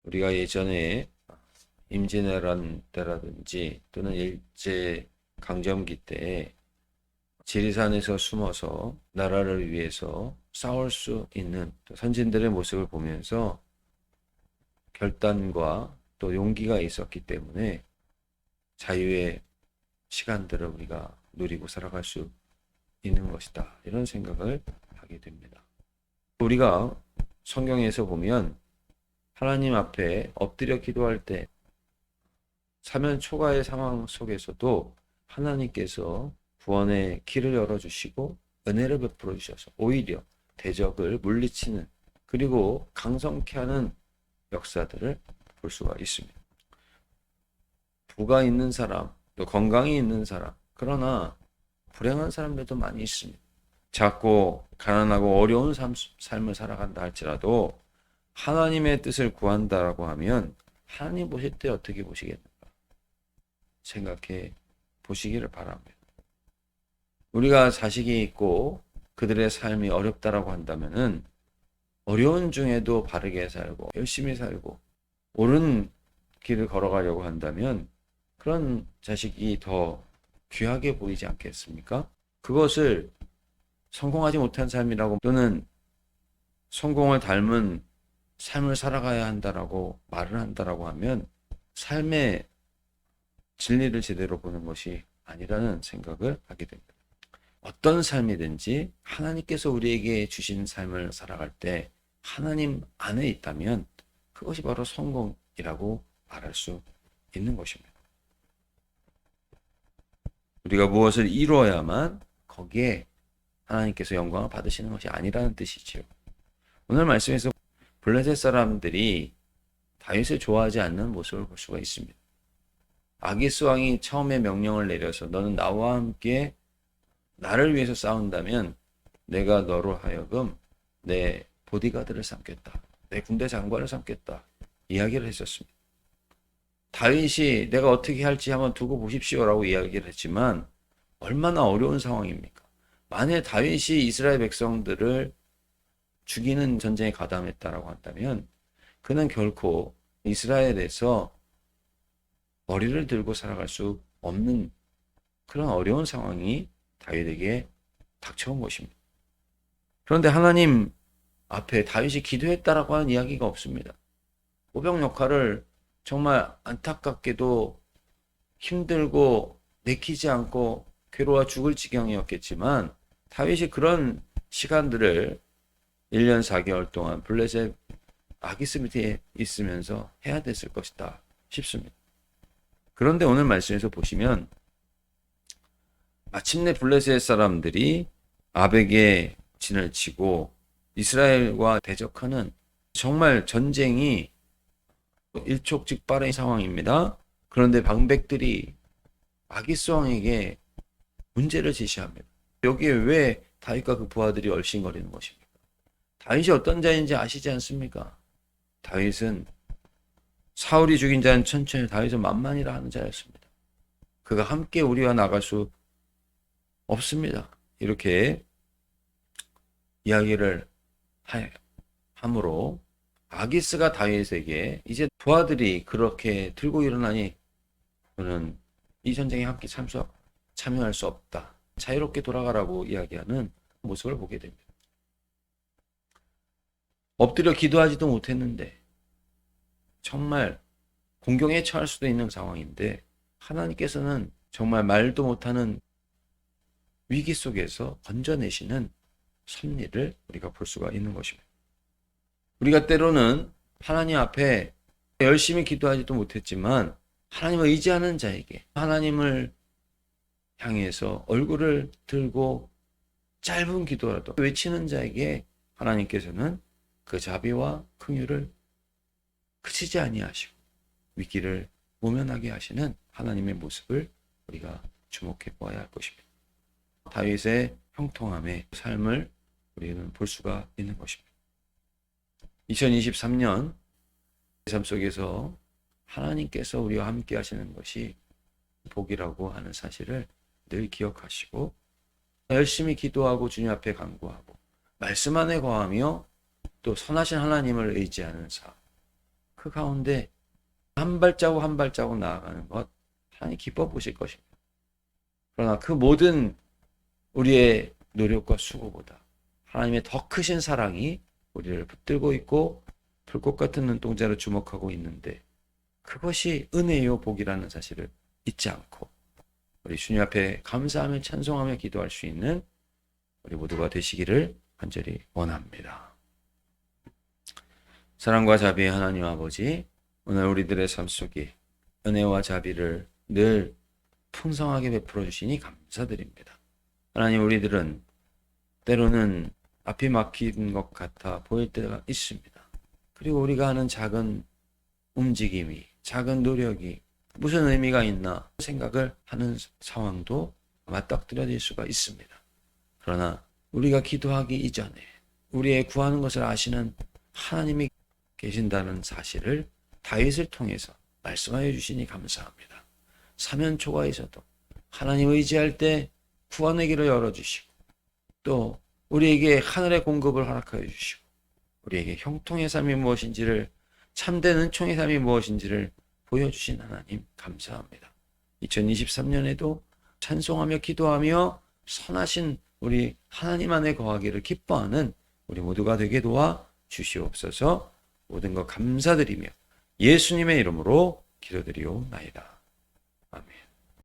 우리가 예전에 임진왜란 때라든지 또는 일제 강점기 때 지리산에서 숨어서 나라를 위해서 싸울 수 있는 선진들의 모습을 보면서 결단과 또 용기가 있었기 때문에 자유의 시간들을 우리가 누리고 살아갈 수 있는 것이다. 이런 생각을 하게 됩니다. 우리가 성경에서 보면 하나님 앞에 엎드려 기도할 때 사면 초가의 상황 속에서도 하나님께서 구원의 길을 열어주시고 은혜를 베풀어 주셔서 오히려 대적을 물리치는 그리고 강성케 하는 역사들을 볼 수가 있습니다. 부가 있는 사람, 또 건강이 있는 사람, 그러나 불행한 사람들도 많이 있습니다. 작고 가난하고 어려운 삶을 살아간다 할지라도 하나님의 뜻을 구한다라고 하면 하나님 보실 때 어떻게 보시겠는가 생각해 보시기를 바랍니다. 우리가 자식이 있고 그들의 삶이 어렵다라고 한다면은 어려운 중에도 바르게 살고 열심히 살고 옳은 길을 걸어가려고 한다면 그런 자식이 더 귀하게 보이지 않겠습니까? 그것을 성공하지 못한 삶이라고 또는 성공을 닮은 삶을 살아가야 한다라고 말을 한다라고 하면 삶의 진리를 제대로 보는 것이 아니라는 생각을 하게 됩니다. 어떤 삶이든지 하나님께서 우리에게 주신 삶을 살아갈 때 하나님 안에 있다면 그것이 바로 성공이라고 말할 수 있는 것입니다. 우리가 무엇을 이루어야만 거기에 하나님께서 영광을 받으시는 것이 아니라는 뜻이지요. 오늘 말씀에서 블레셋 사람들이 다윗을 좋아하지 않는 모습을 볼 수가 있습니다. 아기스 왕이 처음에 명령을 내려서 너는 나와 함께 나를 위해서 싸운다면 내가 너로 하여금 내 보디가드를 삼겠다. 내 군대 장관을 삼겠다. 이야기를 했었습니다. 다윗이 내가 어떻게 할지 한번 두고 보십시오라고 이야기를 했지만 얼마나 어려운 상황입니까? 만약 다윗이 이스라엘 백성들을 죽이는 전쟁에 가담했다라고 한다면 그는 결코 이스라엘에서 머리를 들고 살아갈 수 없는 그런 어려운 상황이 다윗에게 닥쳐온 것입니다. 그런데 하나님 앞에 다윗이 기도했다라고 하는 이야기가 없습니다. 보병 역할을 정말 안타깝게도 힘들고 내키지 않고 괴로워 죽을 지경이었겠지만 다윗이 그런 시간들을 1년 4개월 동안 블레셋 아기스 밑에 있으면서 해야 됐을 것이다 싶습니다. 그런데 오늘 말씀에서 보시면 마침내 블레셋 사람들이 아벡에 진을 치고 이스라엘과 대적하는 정말 전쟁이 일촉즉발의 상황입니다. 그런데 방백들이 아기스 왕에게 문제를 제시합니다. 여기에 왜 다윗과 그 부하들이 얼씬거리는 것입니까? 다윗이 어떤 자인지 아시지 않습니까? 다윗은 사울이 죽인 자는 천천히 다윗은 만만이라 하는 자였습니다. 그가 함께 우리와 나갈 수 없습니다. 이렇게 이야기를 함으로 아기스가 다윗에게 이제 부하들이 그렇게 들고 일어나니 그는 이 전쟁에 함께 참여할 수 없다. 자유롭게 돌아가라고 이야기하는 모습을 보게 됩니다. 엎드려 기도하지도 못했는데 정말 공경에 처할 수도 있는 상황인데 하나님께서는 정말 말도 못하는 위기 속에서 건져내시는 섭리를 우리가 볼 수가 있는 것입니다. 우리가 때로는 하나님 앞에 열심히 기도하지도 못했지만 하나님을 의지하는 자에게 하나님을 향해서 얼굴을 들고 짧은 기도라도 외치는 자에게 하나님께서는 그 자비와 긍휼을 그치지 아니하시고 위기를 모면하게 하시는 하나님의 모습을 우리가 주목해 보아야 할 것입니다. 다윗의 형통함의 삶을 우리는 볼 수가 있는 것입니다. 2023년 삶 속에서 하나님께서 우리와 함께 하시는 것이 복이라고 하는 사실을 늘 기억하시고 열심히 기도하고 주님 앞에 간구하고 말씀 안에 거하며 또 선하신 하나님을 의지하는 삶, 그 가운데 한 발자국 한 발자국 나아가는 것 하나님 기뻐 보실 것입니다. 그러나 그 모든 우리의 노력과 수고보다 하나님의 더 크신 사랑이 우리를 붙들고 있고 불꽃 같은 눈동자로 주목하고 있는데 그것이 은혜요 복이라는 사실을 잊지 않고 우리 주님 앞에 감사하며 찬송하며 기도할 수 있는 우리 모두가 되시기를 간절히 원합니다. 사랑과 자비의 하나님 아버지, 오늘 우리들의 삶 속에 은혜와 자비를 늘 풍성하게 베풀어 주시니 감사드립니다. 하나님, 우리들은 때로는 앞이 막힌 것 같아 보일 때가 있습니다. 그리고 우리가 하는 작은 움직임이, 작은 노력이 무슨 의미가 있나 생각을 하는 상황도 맞닥뜨려질 수가 있습니다. 그러나 우리가 기도하기 이전에 우리의 구하는 것을 아시는 하나님이 계신다는 사실을 다윗을 통해서 말씀하여 주시니 감사합니다. 사면초가에서도 하나님 의지할 때 구원의 길을 열어주시고 또 우리에게 하늘의 공급을 허락하여 주시고 우리에게 형통의 삶이 무엇인지를, 참된 은총의 삶이 무엇인지를 보여주신 하나님 감사합니다. 2023년에도 찬송하며 기도하며 선하신 우리 하나님 안에 거하기를 기뻐하는 우리 모두가 되게 도와 주시옵소서. 모든 것 감사드리며 예수님의 이름으로 기도드리옵나이다.